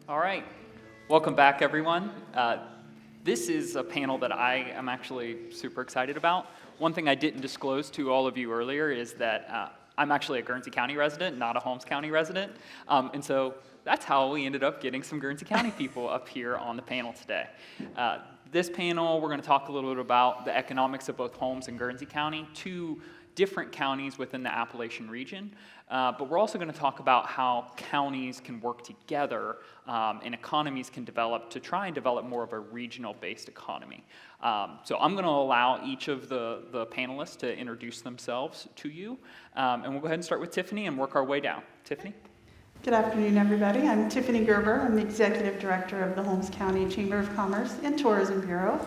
All right, welcome back everyone. This is a panel that I am actually super excited about. One thing I didn't disclose to all of you earlier is that I'm actually a Guernsey County resident, not a Holmes County resident. And so that's how we ended up getting some Guernsey County people up here on the panel today. This panel, we're going to talk a little bit about the economics of both Holmes and Guernsey County, two different counties within the Appalachian region. But we're also going to talk about how counties can work together and economies can develop to try and develop more of a regional-based economy. So I'm going to allow each of the panelists to introduce themselves to you. And we'll go ahead and start with Tiffany and work our way down. Tiffany? Good afternoon, everybody. I'm Tiffany Gerber. I'm the Executive Director of the Holmes County Chamber of Commerce and Tourism Bureau.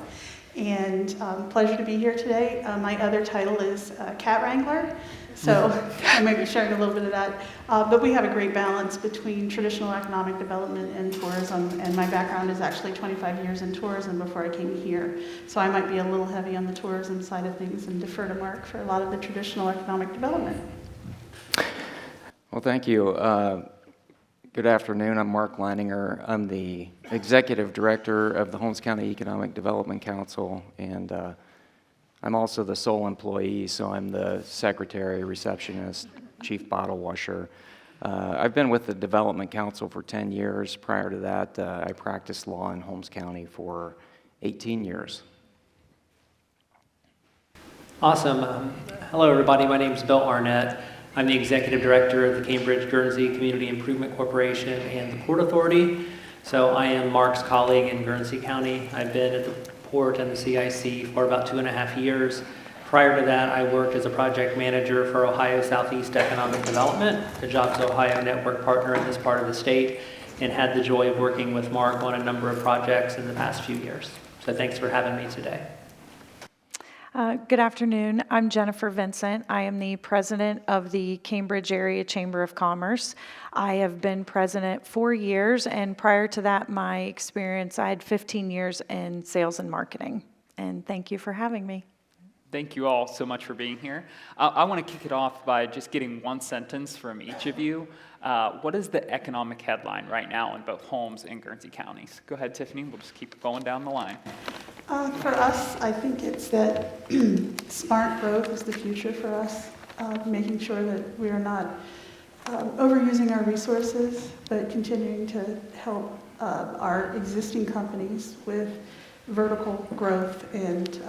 And pleasure to be here today. My other title is Cat Wrangler, so I might be sharing a little bit of that. But we have a great balance between traditional economic development and tourism, and my background is actually 25 years in tourism before I came here. So I might be a little heavy on the tourism side of things and defer to Mark for a lot of the traditional economic development. Well, thank you. Good afternoon. I'm Mark Leininger. I'm the Executive Director of the Holmes County Economic Development Council, and I'm also the sole employee, so I'm the secretary, receptionist, chief bottle washer. I've been with the Development Council for 10 years. Prior to that, I practiced law in Holmes County for 18 years. Awesome. Hello, everybody. My name is Bill Arnett. I'm the Executive Director of the Cambridge-Guernsey Community Improvement Corporation and the Port Authority. So I am Mark's colleague in Guernsey County. I've been at the Port and the CIC for about 2.5 years. Prior to that, I worked as a project manager for Ohio Southeast Economic Development, the Jobs Ohio network partner in this part of the state, and had the joy of working with Mark on a number of projects in the past few years. So thanks for having me today. Good afternoon. I'm Jennifer Vincent. I am the president of the Cambridge Area Chamber of Commerce. I have been president 4 years, and prior to that, my experience, I had 15 years in sales and marketing. And thank you for having me. Thank you all so much for being here. I want to kick it off by just getting one sentence from each of you. What is the economic headline right now in both Holmes and Guernsey counties? Go ahead, Tiffany. We'll just keep going down the line. For us, I think it's that smart growth is the future for us, making sure that we are not overusing our resources, but continuing to help our existing companies with vertical growth, and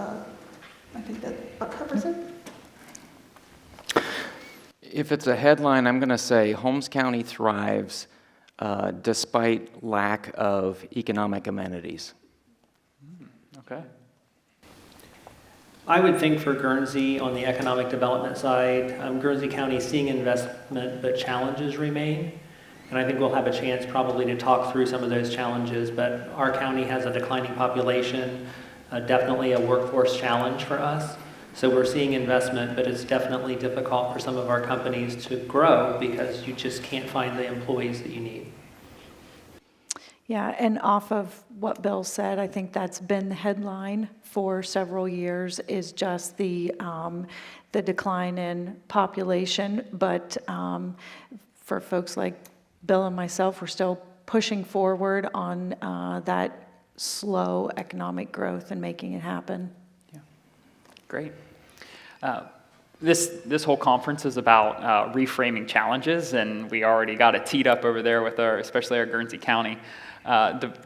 I think that covers it. If it's a headline, I'm going to say Holmes County thrives despite lack of economic amenities. Okay. I would think for Guernsey on the economic development side, Guernsey County is seeing investment, but challenges remain. And I think we'll have a chance probably to talk through some of those challenges, but our county has a declining population, definitely a workforce challenge for us. So we're seeing investment, but it's definitely difficult for some of our companies to grow because you just can't find the employees that you need. Yeah, and off of what Bill said, I think that's been the headline for several years, is just the decline in population. But for folks like Bill and myself, we're still pushing forward on that slow economic growth and making it happen. Yeah, great. This whole conference is about reframing challenges, and we already got it teed up over there with especially our Guernsey County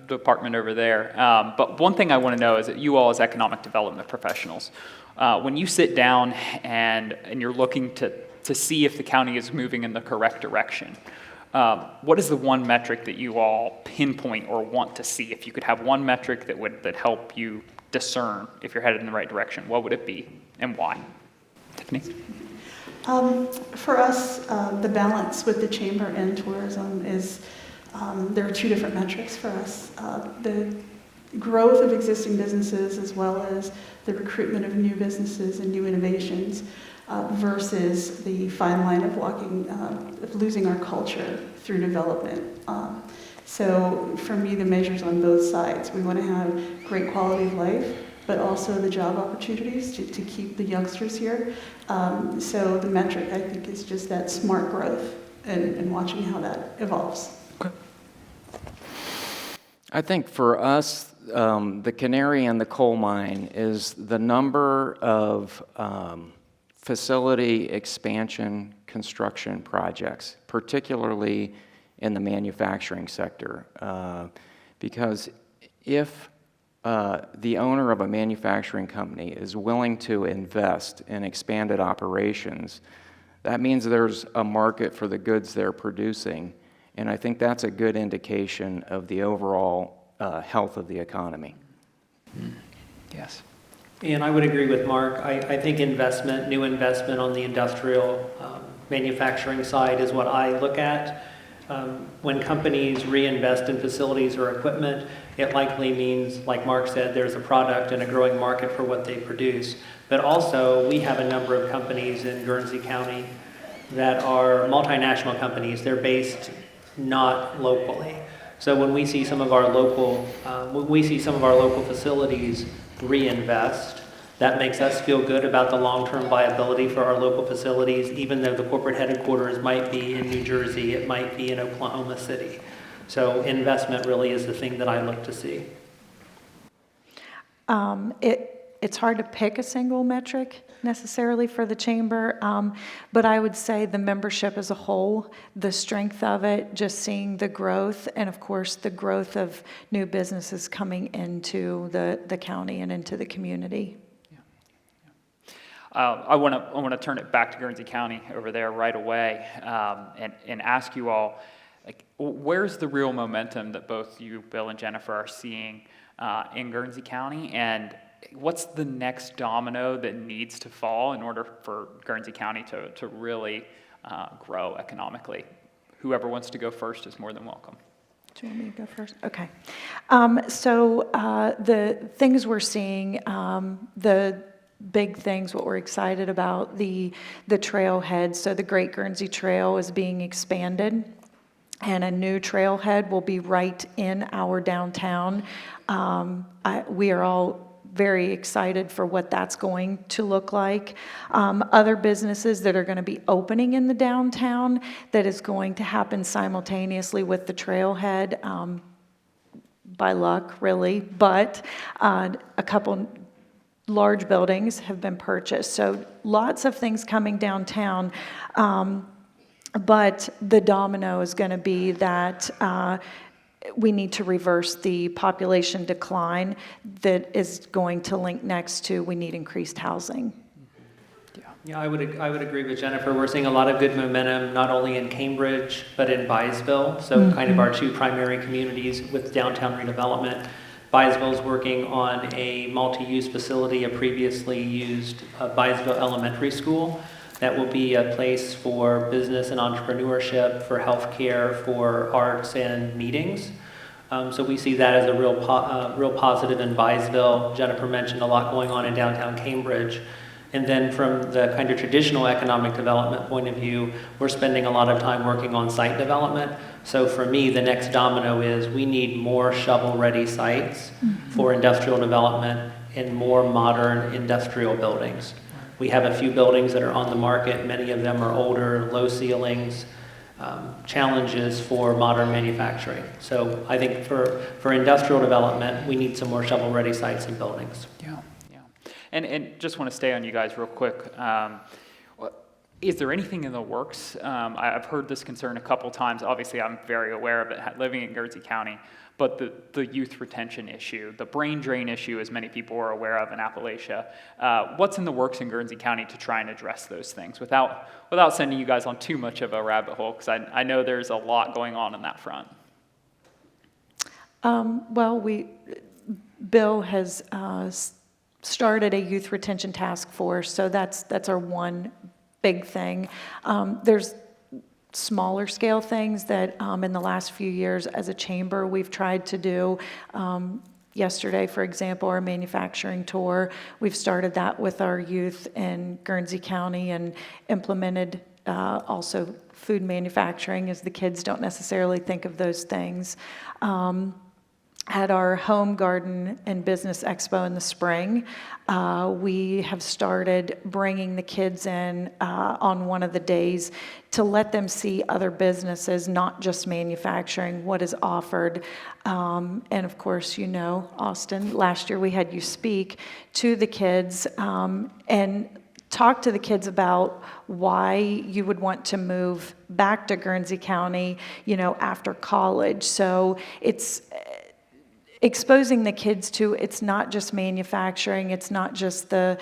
department over there. But one thing I want to know is that you all as economic development professionals, when you sit down and you're looking to see if the county is moving in the correct direction, what is the one metric that you all pinpoint or want to see? If you could have one metric that help you discern if you're headed in the right direction, what would it be and why? Tiffany? For us, the balance with the chamber and tourism is there are two different metrics for us. The growth of existing businesses as well as the recruitment of new businesses and new innovations versus the fine line of losing our culture through development. So for me, the measure's on both sides. We want to have great quality of life, but also the job opportunities to keep the youngsters here. So the metric, I think, is just that smart growth and watching how that evolves. Okay. I think for us, the canary in the coal mine is the number of facility expansion construction projects, particularly in the manufacturing sector. Because if the owner of a manufacturing company is willing to invest in expanded operations, that means there's a market for the goods they're producing. And I think that's a good indication of the overall health of the economy. Yes. And I would agree with Mark. I think investment, new investment on the industrial manufacturing side is what I look at. When companies reinvest in facilities or equipment, it likely means, like Mark said, there's a product and a growing market for what they produce. But also, we have a number of companies in Guernsey County that are multinational companies. They're based not locally. So when we see some of our local, facilities reinvest, that makes us feel good about the long-term viability for our local facilities, even though the corporate headquarters might be in New Jersey, it might be in Oklahoma City. So investment really is the thing that I look to see. It's hard to pick a single metric necessarily for the chamber, but I would say the membership as a whole, the strength of it, just seeing the growth, and of course the growth of new businesses coming into the county and into the community. I want to turn it back to Guernsey County over there right away, and ask you all, like, where's the real momentum that both you, Bill, and Jennifer are seeing in Guernsey County, and what's the next domino that needs to fall in order for Guernsey County to really grow economically? Whoever wants to go first is more than welcome. Do you want me to go first? Okay. So the things we're seeing, the big things, what we're excited about, the trailhead. So the Great Guernsey Trail is being expanded, and a new trailhead will be right in our downtown. We are all very excited for what that's going to look like. Other businesses that are going to be opening in the downtown, that is going to happen simultaneously with the trailhead, by luck, really, but a couple large buildings have been purchased. So lots of things coming downtown, but the domino is going to be that we need to reverse the population decline that is going to link next to we need increased housing. Yeah, I would agree with Jennifer. We're seeing a lot of good momentum, not only in Cambridge, but in Byesville. So kind of our two primary communities with downtown redevelopment. Byesville is working on a multi-use facility, a previously used Byesville Elementary School. That will be a place for business and entrepreneurship, for healthcare, for arts and meetings. So we see that as a real positive in Byesville. Jennifer mentioned a lot going on in downtown Cambridge. And then from the kind of traditional economic development point of view, we're spending a lot of time working on site development. So for me, the next domino is we need more shovel-ready sites for industrial development and more modern industrial buildings. We have a few buildings that are on the market. Many of them are older, low ceilings, challenges for modern manufacturing. So I think for industrial development, we need some more shovel-ready sites and buildings. Yeah. And just want to stay on you guys real quick. Is there anything in the works? I've heard this concern a couple times. Obviously, I'm very aware of it living in Guernsey County. But the youth retention issue, the brain drain issue, as many people are aware of in Appalachia, what's in the works in Guernsey County to try and address those things without sending you guys on too much of a rabbit hole? Because I know there's a lot going on that front. Bill has started a youth retention task force, so that's our one big thing. There's smaller scale things that in the last few years as a chamber we've tried to do. Yesterday, for example, our manufacturing tour, we've started that with our youth in Guernsey County and implemented also food manufacturing, as the kids don't necessarily think of those things. at our Home Garden and Business Expo in the spring, we have started bringing the kids in on one of the days to let them see other businesses, not just manufacturing, what is offered. And of course, you know, Austin, last year we had you speak to the kids and talk to the kids about why you would want to move back to Guernsey County, you know, after college. So it's exposing the kids to, it's not just manufacturing, it's not just the,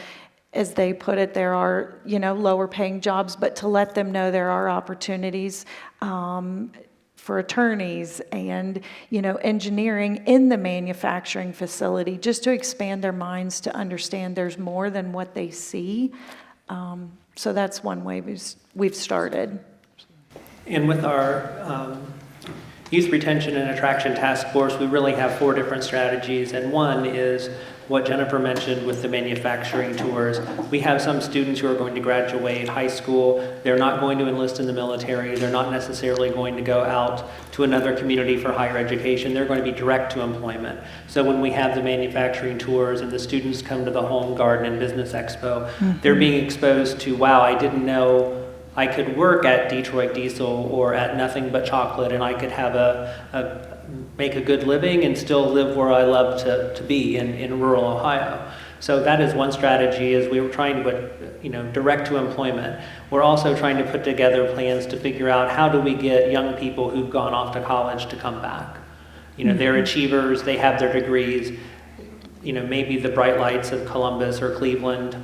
as they put it, there are, you know, lower paying jobs, but to let them know there are opportunities for attorneys and, you know, engineering in the manufacturing facility, just to expand their minds to understand there's more than what they see. So that's one way we've started. And with our Youth Retention and Attraction Task Force, we really have 4 different strategies, and one is what Jennifer mentioned with the manufacturing tours. We have some students who are going to graduate high school. They're not going to enlist in the military. They're not necessarily going to go out to another community for higher education. They're going to be direct to employment. So when we have the manufacturing tours and the students come to the Home Garden and Business Expo, they're being exposed to, wow, I didn't know I could work at Detroit Diesel or at Nothing But Chocolate, and I could have make a good living and still live where I love to be in rural Ohio. So that is one strategy, is we were trying to put, you know, direct to employment. We're also trying to put together plans to figure out how do we get young people who've gone off to college to come back. You know, they're achievers, they have their degrees. You know, maybe the bright lights of Columbus or Cleveland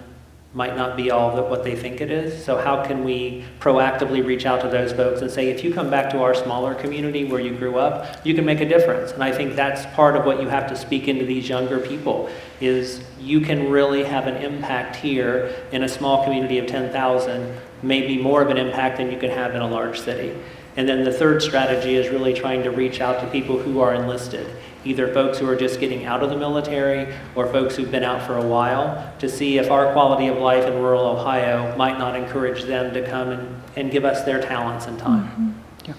might not be all that what they think it is. So how can we proactively reach out to those folks and say, if you come back to our smaller community where you grew up, you can make a difference. And I think that's part of what you have to speak into these younger people, is you can really have an impact here in a small community of 10,000, maybe more of an impact than you can have in a large city. And then the third strategy is really trying to reach out to people who are enlisted, either folks who are just getting out of the military or folks who've been out for a while, to see if our quality of life in rural Ohio might not encourage them to come and give us their talents and time. Yeah.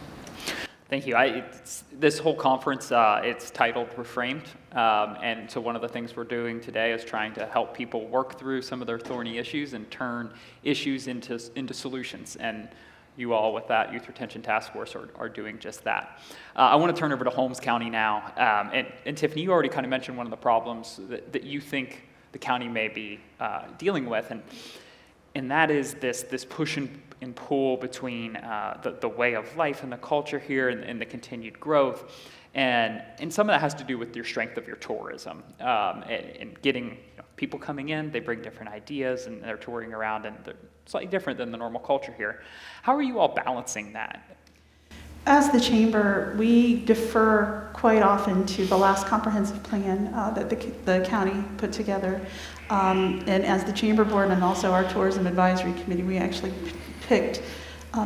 Thank you. This whole conference, it's titled Reframed. And so one of the things we're doing today is trying to help people work through some of their thorny issues and turn issues into solutions. And you all with that Youth Retention Task Force are doing just that. I want to turn over to Holmes County now. And Tiffany, you already kind of mentioned one of the problems that you think the county may be dealing with, and that is this push and pull between the way of life and the culture here and the continued growth. And some of that has to do with your strength of your tourism and getting people coming in. They bring different ideas and they're touring around, and they're slightly different than the normal culture here. How are you all balancing that? As the chamber, we defer quite often to the last comprehensive plan that the county put together. And as the chamber board and also our tourism advisory committee, we actually picked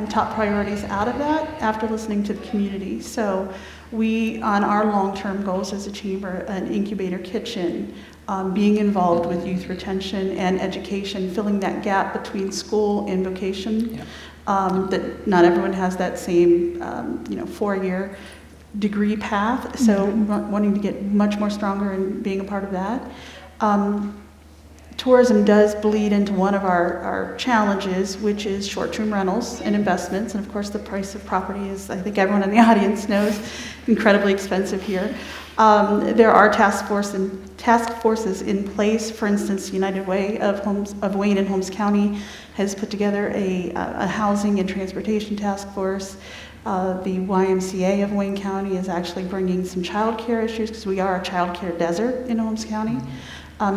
top priorities out of that after listening to the community. So we, on our long-term goals as a chamber, an incubator kitchen, being involved with youth retention and education, filling that gap between school and vocation. Yeah. That not everyone has that same, 4-year degree path. So wanting to get much more stronger and being a part of that. Tourism does bleed into one of our challenges, which is short-term rentals and investments. And of course, the price of property is, I think everyone in the audience knows, incredibly expensive here. There are task forces in place. For instance, United Way of Wayne and Holmes County has put together a housing and transportation task force. The YMCA of Wayne County is actually bringing some child care issues, because we are a child care desert in Holmes County.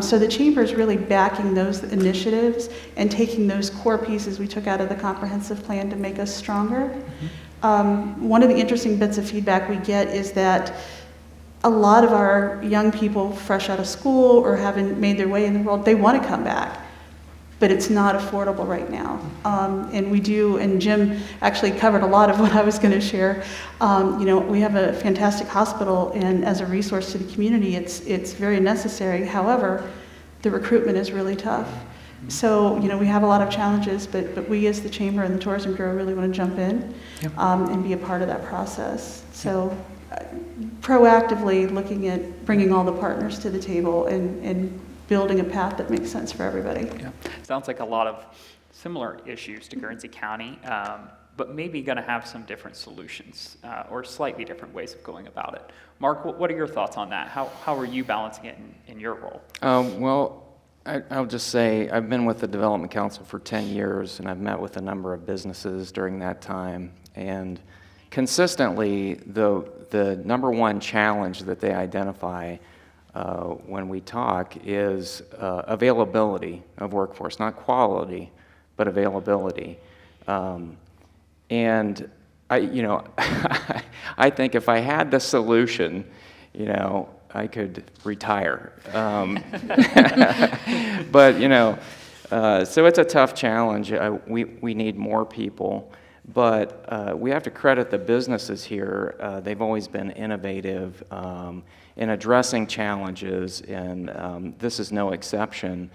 So the chamber is really backing those initiatives and taking those core pieces we took out of the comprehensive plan to make us stronger. One of the interesting bits of feedback we get is that a lot of our young people fresh out of school or haven't made their way in the world, they want to come back, but it's not affordable right now. And we do, and Jim actually covered a lot of what I was going to share. We have a fantastic hospital, and as a resource to the community, it's very necessary. However, the recruitment is really tough. So, we have a lot of challenges, but we as the Chamber and the Tourism Bureau really want to jump in and be a part of that process. So proactively looking at bringing all the partners to the table and building a path that makes sense for everybody. Yeah. Sounds like a lot of similar issues to Guernsey County, but maybe going to have some different solutions or slightly different ways of going about it. Mark, what are your thoughts on that? How are you balancing it in your role? Well, I'll just say I've been with the Development Council for 10 years, and I've met with a number of businesses during that time. And consistently, the number one challenge that they identify when we talk is availability of workforce, not quality, but availability. And I think if I had the solution, I could retire. But so it's a tough challenge. We need more people, but we have to credit the businesses here. They've always been innovative in addressing challenges, and this is no exception.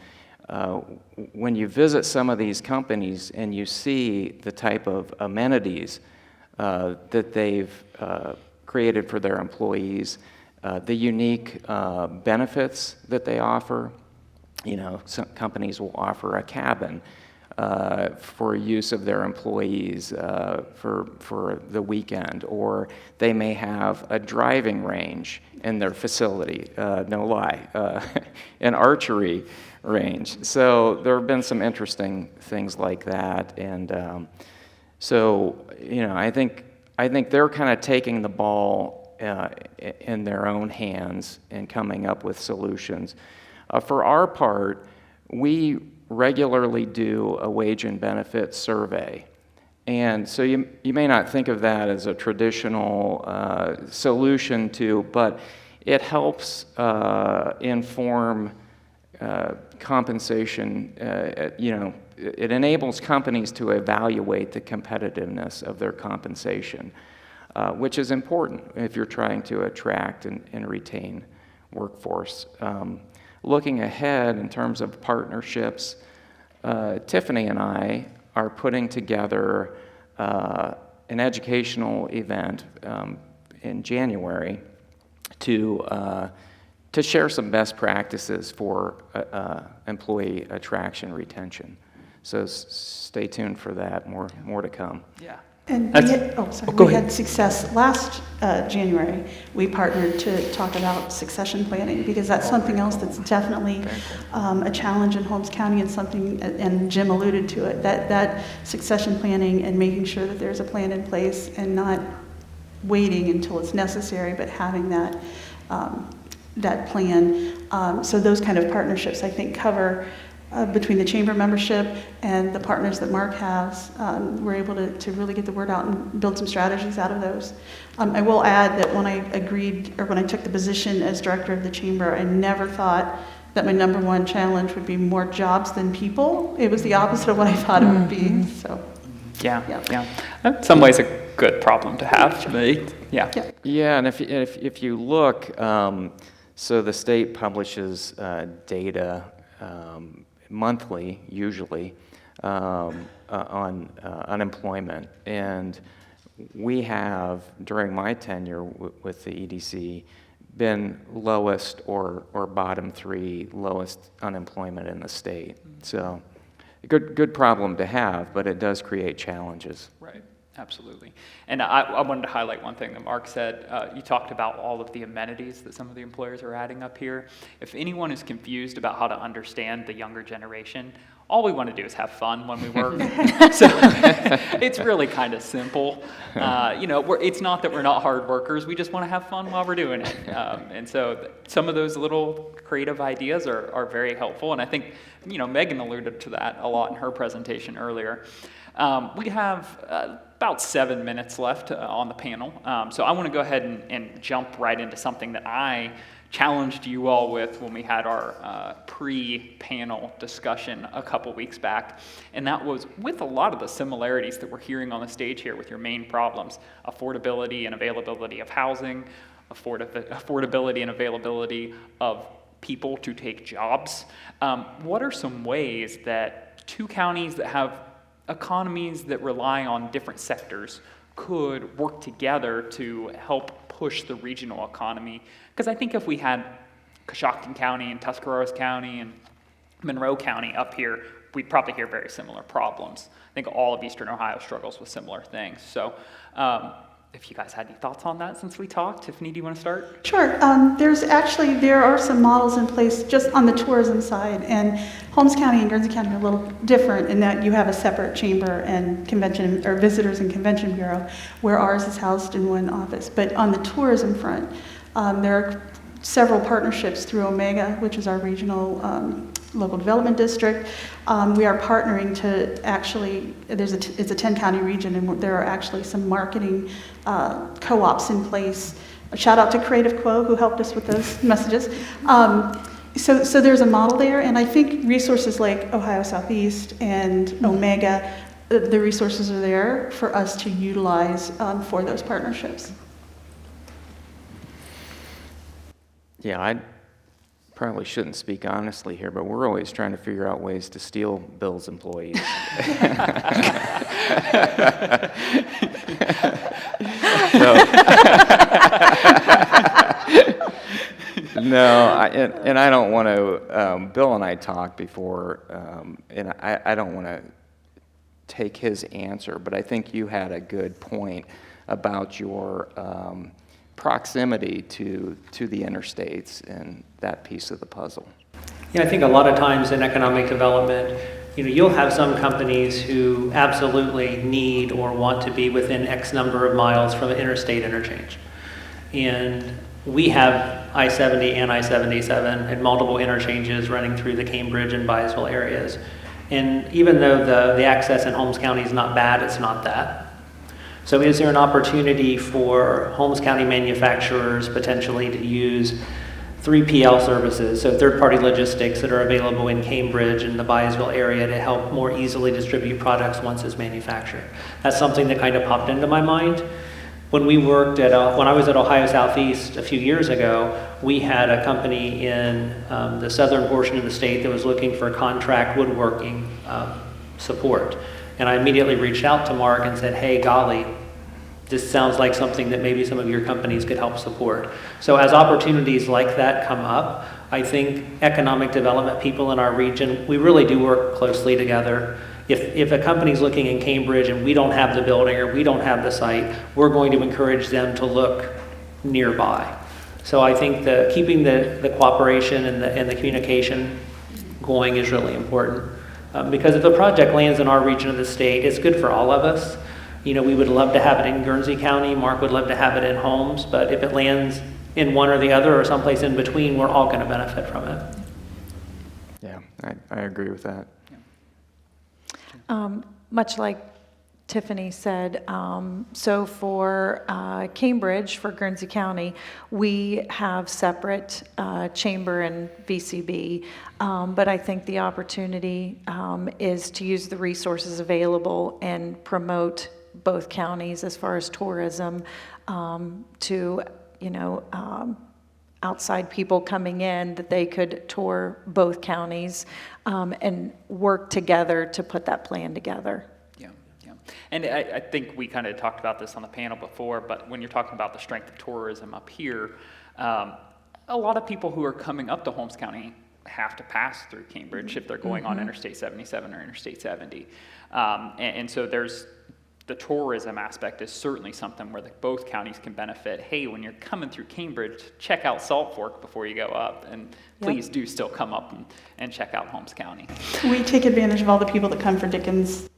When you visit some of these companies and you see the type of amenities that they've created for their employees, the unique benefits that they offer, some companies will offer a cabin for use of their employees for the weekend, or they may have a driving range in their facility, no lie, an archery range. So there have been some interesting things like that, and so I think they're kind of taking the ball in their own hands and coming up with solutions. For our part, we regularly do a wage and benefit survey. And so you may not think of that as a traditional solution but it helps inform compensation. It enables companies to evaluate the competitiveness of their compensation, which is important if you're trying to attract and retain workforce. Looking ahead in terms of partnerships, Tiffany and I are putting together an educational event in January to share some best practices for employee attraction retention. So stay tuned for that. More to come. Yeah. And Go we ahead. had success last January. We partnered to talk about succession planning, because that's something else that's definitely a challenge in Holmes County, and something, and Jim alluded to it, that succession planning and making sure that there's a plan in place and not waiting until it's necessary, but having that plan. So those kind of partnerships, I think, cover between the chamber membership and the partners that Mark has, we're able to really get the word out and build some strategies out of those. I will add that when I took the position as director of the chamber, I never thought that my number one challenge would be more jobs than people. It was the opposite of what I thought it would be. So, Yeah. In some ways, a good problem to have. Yeah. Yeah, and if you look, so the state publishes data monthly, usually, on unemployment. And we have, during my tenure with the EDC, been lowest or bottom three lowest unemployment in the state. So a good problem to have, but it does create challenges. Right. Absolutely. And I wanted to highlight one thing that Mark said. You talked about all of the amenities that some of the employers are adding up here. If anyone is confused about how to understand the younger generation, all we want to do is have fun when we work. So it's really kind of simple. It's not that we're not hard workers. We just want to have fun while we're doing it. And so some of those little creative ideas are very helpful. And I think, Megan alluded to that a lot in her presentation earlier. We have about 7 minutes left on the panel. So I want to go ahead and jump right into something that I challenged you all with when we had our pre-panel discussion a couple weeks back. And that was with a lot of the similarities that we're hearing on the stage here with your main problems: affordability and availability of housing, affordability and availability of people to take jobs. What are some ways that two counties that have economies that rely on different sectors could work together to help push the regional economy. Because I think if we had Coshocton County and Tuscarawas County and Monroe County up here, we'd probably hear very similar problems. I think all of Eastern Ohio struggles with similar things. So if you guys had any thoughts on that since we talked, Tiffany, do you want to start? Sure. There are some models in place just on the tourism side, and Holmes County and Guernsey County are a little different in that you have a separate chamber and convention, or visitors and convention bureau, where ours is housed in one office. But on the tourism front, there are several partnerships through Omega, which is our regional local development district. We are partnering to actually, it's a 10-county region, and there are actually some marketing co-ops in place. A shout out to Creative Quo, who helped us with those messages. So there's a model there, and I think resources like Ohio Southeast and Omega, the resources are there for us to utilize for those partnerships. Yeah, I probably shouldn't speak honestly here, but we're always trying to figure out ways to steal Bill's employees. And I don't want to, Bill and I talked before, and I don't want to take his answer, but I think you had a good point about your proximity to the interstates and that piece of the puzzle. Yeah, I think a lot of times in economic development, you'll have some companies who absolutely need or want to be within X number of miles from an interstate interchange. And we have I-70 and I-77 and multiple interchanges running through the Cambridge and Byesville areas. And even though the access in Holmes County is not bad, it's not that. So is there an opportunity for Holmes County manufacturers potentially to use 3PL services, so third-party logistics that are available in Cambridge and the Byesville area to help more easily distribute products once it's manufactured? That's something that kind of popped into my mind. When we worked when I was at Ohio Southeast a few years ago, we had a company in the southern portion of the state that was looking for contract woodworking support. And I immediately reached out to Mark and said, hey, golly, this sounds like something that maybe some of your companies could help support. So as opportunities like that come up, I think economic development people in our region, we really do work closely together. If a company's looking in Cambridge and we don't have the building or we don't have the site, we're going to encourage them to look nearby. So I think keeping the cooperation and the communication going is really important. Because if a project lands in our region of the state, it's good for all of us. We would love to have it in Guernsey County. Mark would love to have it in Holmes. But if it lands in one or the other or someplace in between, we're all going to benefit from it. Yeah, I agree with that. Much like Tiffany said, so for Cambridge, for Guernsey County, we have separate chamber and VCB, but I think the opportunity is to use the resources available and promote both counties as far as tourism to, outside people coming in, that they could tour both counties and work together to put that plan together. And I think we kind of talked about this on the panel before, but when you're talking about the strength of tourism up here, a lot of people who are coming up to Holmes County have to pass through Cambridge if they're going on Interstate 77 or Interstate 70. And so there's the tourism aspect is certainly something where both counties can benefit. Hey, when you're coming through Cambridge, check out Salt Fork before you go up, and please do still come up and check out Holmes County. We take advantage of all the people that come for Dickens.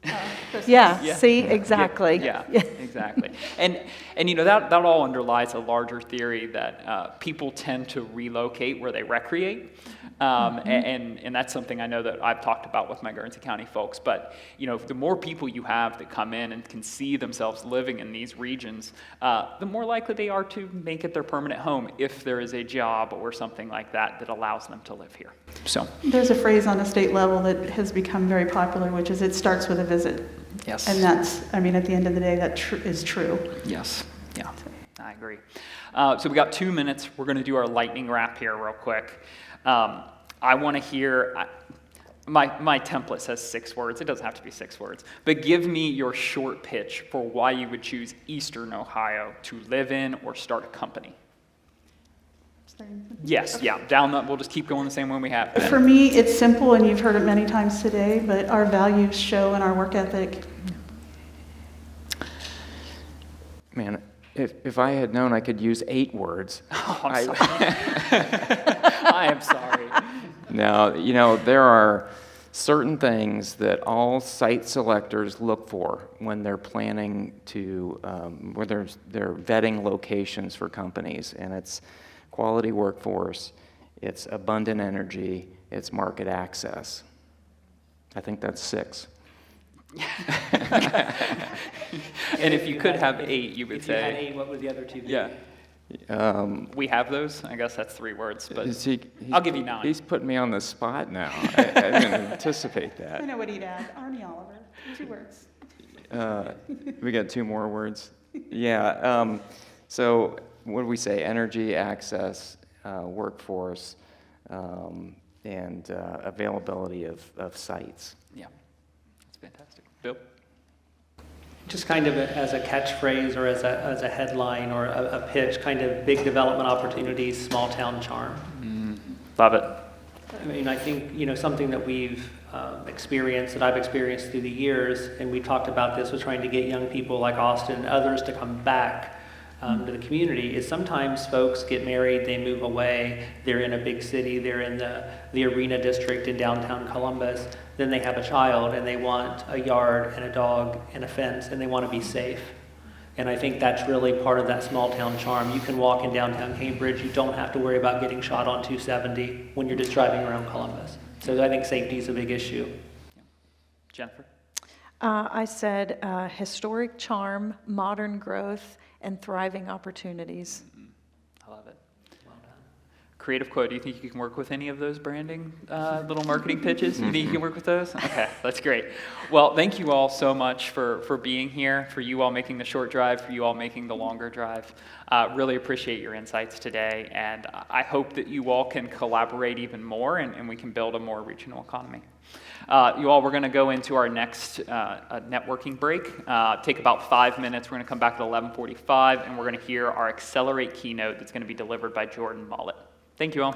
Yeah, see, exactly. Yeah, exactly. And that all underlies a larger theory that people tend to relocate where they recreate. And that's something I know that I've talked about with my Guernsey County folks. But the more people you have that come in and can see themselves living in these regions, the more likely they are to make it their permanent home if there is a job or something like that allows them to live here. So there's a phrase on the state level that has become very popular, which is it starts with a visit. Yes. And that's, at the end of the day, that is true. Yes. Yeah, I agree. So we got 2 minutes. We're going to do our lightning wrap here real quick. I want to hear, My template says 6 words. It doesn't have to be 6 words. But give me your short pitch for why you would choose Eastern Ohio to live in or start a company. Yes, yeah, we'll just keep going the same way we have been. For me, it's simple, and you've heard it many times today, but our values show in our work ethic. Man, if I had known I could use 8 words. Oh, I'm sorry. I am sorry. No, there are certain things that all site selectors look for when they're planning to, where they're vetting locations for companies, and it's quality workforce, it's abundant energy, it's market access. I think that's 6. And if you could have 8, you would If you had say. 8, what would the other 2 be? Yeah. We have those. I guess that's 3 words, but I'll give you 9. He's putting me on the spot now. I didn't anticipate I that. know what he'd add. Arnie Oliver, 2 words. We got 2 more words? Yeah, so what do we say? Energy, access, workforce, and availability of sites. Yeah, that's fantastic. Bill? Just kind of as a catchphrase or as a headline or a pitch, kind of big development opportunities, small town charm. Love it. I mean, I think, something that we've experienced, that I've experienced through the years, and we talked about this, was trying to get young people like Austin and others to come back to the community, is sometimes folks get married, they move away, they're in a big city, they're in the Arena District in downtown Columbus, then they have a child and they want a yard and a dog and a fence and they want to be safe. And I think that's really part of that small town charm. You can walk in downtown Cambridge, you don't have to worry about getting shot on 270 when you're just driving around Columbus. So I think safety is a big issue. Jennifer? I said historic charm, modern growth, and thriving opportunities. I love it. Well done. Creative quote, do you think you can work with any of those branding little marketing pitches? You think you can work with those? Okay, that's great. Well, thank you all so much for being here, for you all making the short drive, for you all making the longer drive. Really appreciate your insights today, and I hope that you all can collaborate even more and we can build a more regional economy. You all, we're going to go into our next networking break. Take about 5 minutes. We're going to come back at 11:45, and we're going to hear our Accelerate keynote that's going to be delivered by Jordan Mollett. Thank you all.